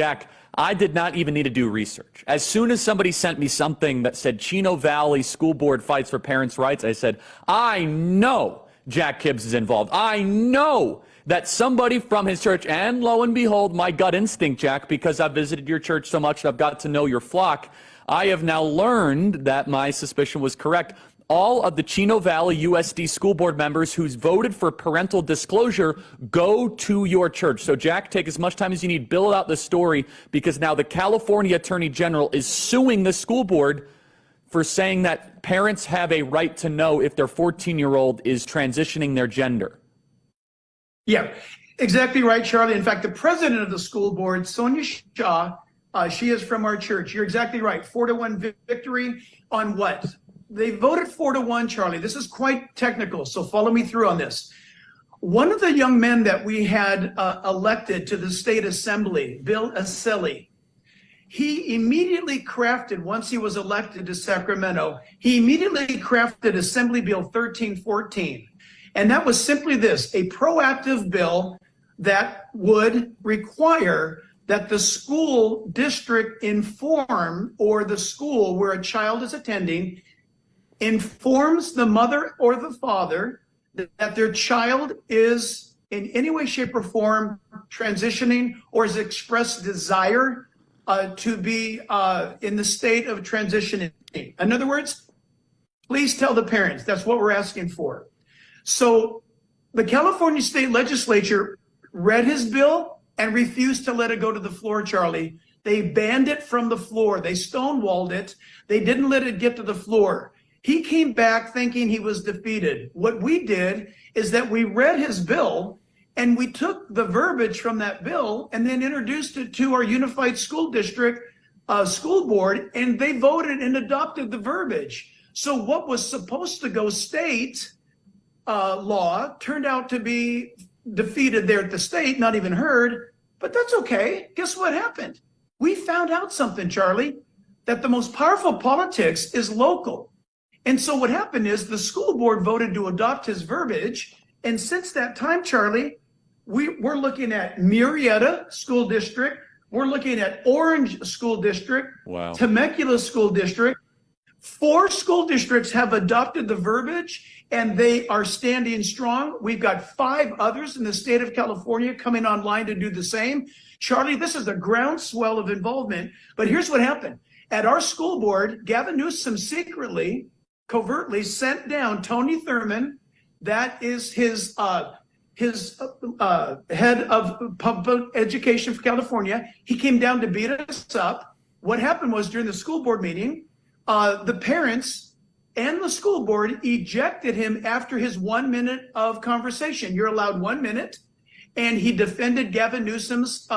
Jack, I did not even need to do research. As soon as somebody sent me something that said Chino Valley School Board fights for parents' rights, I said, I know Jack Kibbs is involved. I know that somebody from his church, and lo and behold, my gut instinct, Jack, because I've visited your church so much and I've got to know your flock, I have now learned that my suspicion was correct. All of the Chino Valley USD school board members who's voted for parental disclosure go to your church. So Jack, take as much time as you need, build out the story, because now the California Attorney General is suing the school board for saying that parents have a right to know if their 14-year-old is transitioning their gender. Yeah, exactly right, Charlie. In fact, the president of the school board, Sonia Shah, she is from our church. You're exactly right. 4-1 victory on what? They voted 4-1, Charlie. This is quite technical, so follow me through on this. One of the young men that we had elected to the state assembly, Bill Aselli, he immediately crafted, once he was elected to Sacramento, he immediately crafted Assembly Bill 1314. And that was simply this, a proactive bill that would require that the school district inform, or the school where a child is attending, informs the mother or the father that their child is in any way, shape, or form transitioning or has expressed desire to be in the state of transitioning. In other words, please tell the parents. That's what we're asking for. So the California State Legislature read his bill and refused to let it go to the floor, Charlie. They banned it from the floor. They stonewalled it. They didn't let it get to the floor. He came back thinking he was defeated. What we did is that we read his bill and we took the verbiage from that bill and then introduced it to our unified school district school board, and they voted and adopted the verbiage. So what was supposed to go state law turned out to be defeated there at the state, not even heard, but that's okay. Guess what happened? We found out something, Charlie, that the most powerful politics is local. And so what happened is the school board voted to adopt his verbiage. And since that time, Charlie, we're looking at Murrieta School District. We're looking at Orange School District, wow. Temecula School District. 4 school districts have adopted the verbiage and they are standing strong. We've got 5 others in the state of California coming online to do the same. Charlie, this is a groundswell of involvement. But here's what happened. At our school board, Gavin Newsom secretly, covertly sent down Tony Thurman, that is his head of public education for California. He came down to beat us up. What happened was during the school board meeting, the parents and the school board ejected him after his 1 minute of conversation. You're allowed 1 minute. And he defended Gavin Newsom's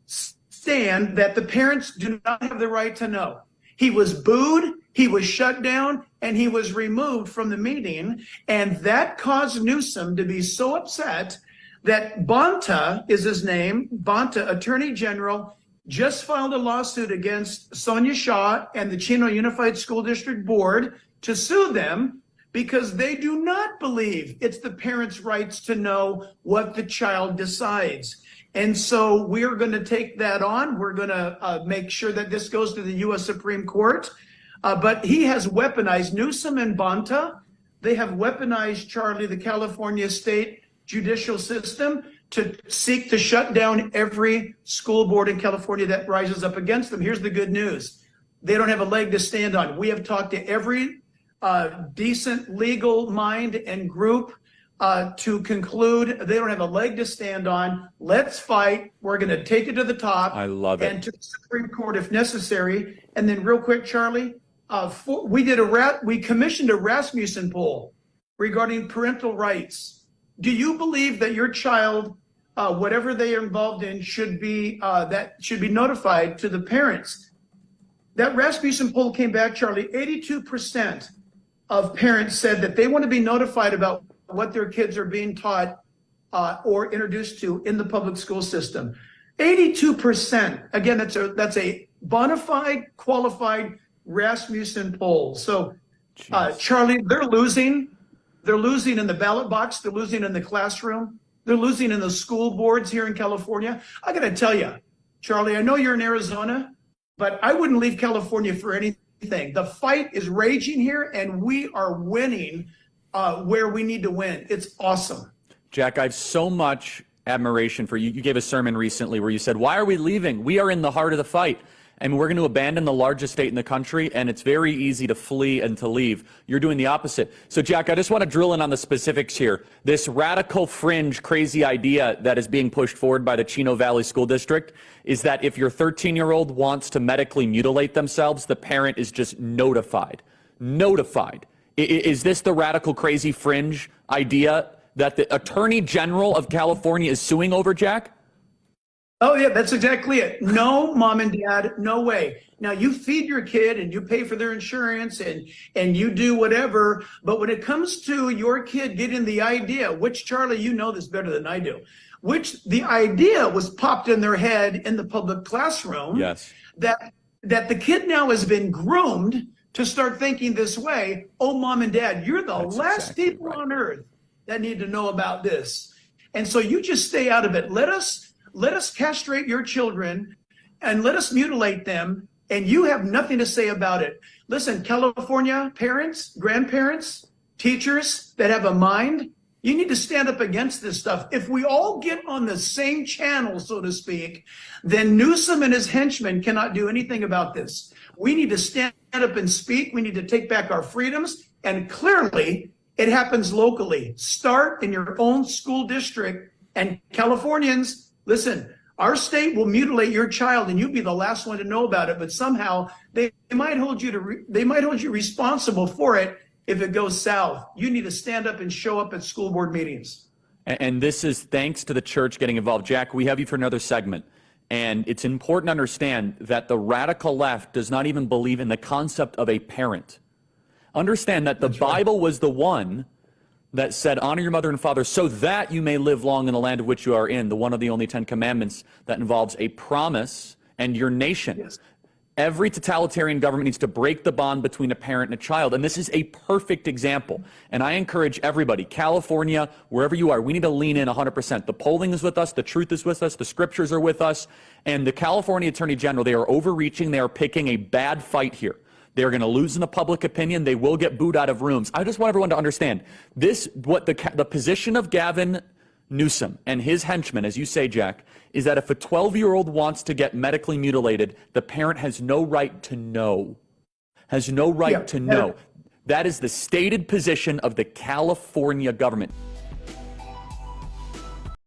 stand that the parents do not have the right to know. He was booed, he was shut down, and he was removed from the meeting. And that caused Newsom to be so upset that Bonta is his name, Bonta, Attorney General, just filed a lawsuit against Sonia Shah and the Chino Unified School District Board to sue them because they do not believe it's the parents' rights to know what the child decides. And so we're going to take that on. We're going to make sure that this goes to the U.S. Supreme Court. But he has weaponized Newsom and Bonta. They have weaponized, Charlie, the California state judicial system to seek to shut down every school board in California that rises up against them. Here's the good news. They don't have a leg to stand on. We have talked to every decent legal mind and group to conclude they don't have a leg to stand on. Let's fight. We're going to take it to the top. I love it. And to the Supreme Court if necessary. And then real quick, Charlie, we commissioned a Rasmussen poll regarding parental rights. Do you believe that your child, whatever they are involved in, should be notified to the parents? That Rasmussen poll came back, Charlie, 82% of parents said that they want to be notified about what their kids are being taught or introduced to in the public school system. 82%. Again, that's a bona fide, qualified Rasmussen poll. So, Charlie, they're losing. They're losing in the ballot box. They're losing in the classroom. They're losing in the school boards here in California. I got to tell you, Charlie, I know you're in Arizona, but I wouldn't leave California for anything. The fight is raging here, and we are winning where we need to win. It's awesome. Jack, I have so much admiration for you. You gave a sermon recently where you said, why are we leaving? We are in the heart of the fight. And we're going to abandon the largest state in the country, and it's very easy to flee and to leave. You're doing the opposite. So, Jack, I just want to drill in on the specifics here. This radical fringe crazy idea that is being pushed forward by the Chino Valley School District is that if your 13-year-old wants to medically mutilate themselves, the parent is just notified. Notified. Is this the radical crazy fringe idea that the Attorney General of California is suing over, Jack? Oh, yeah, that's exactly it. No, mom and dad, no way. Now, you feed your kid and you pay for their insurance and you do whatever. But when it comes to your kid getting the idea, which, Charlie, you know this better than I do, which the idea was popped in their head in the public classroom, yes, that the kid now has been groomed to start thinking this way. Oh, mom and dad, you're the last people on earth that need to know about this. And so you just stay out of it. Let us castrate your children and let us mutilate them, and you have nothing to say about it. Listen, California parents, grandparents, teachers that have a mind, you need to stand up against this stuff. If we all get on the same channel, so to speak, then Newsom and his henchmen cannot do anything about this. We need to stand up and speak. We need to take back our freedoms, and clearly it happens locally. Start in your own school district, and Californians, listen, our state will mutilate your child and you'll be the last one to know about it, but somehow they might hold you responsible for it if it goes south. You need to stand up and show up at school board meetings. And this is thanks to the church getting involved. Jack, we have you for another segment. And it's important to understand that the radical left does not even believe in the concept of a parent. Understand that the Bible was the one that said, honor your mother and father so that you may live long in the land of which you are in, the one of the only 10 commandments that involves a promise and your nation. Yes. Every totalitarian government needs to break the bond between a parent and a child, and this is a perfect example. And I encourage everybody, California, wherever you are, we need to lean in 100%. The polling is with us, the truth is with us, the scriptures are with us, and the California Attorney General, they are overreaching, they are picking a bad fight here. They're going to lose in the public opinion. They will get booed out of rooms. I just want everyone to understand this, what the position of Gavin Newsom and his henchmen, as you say, Jack, is that if a 12-year-old wants to get medically mutilated, the parent has no right to know. Has no right to know. That is the stated position of the California government.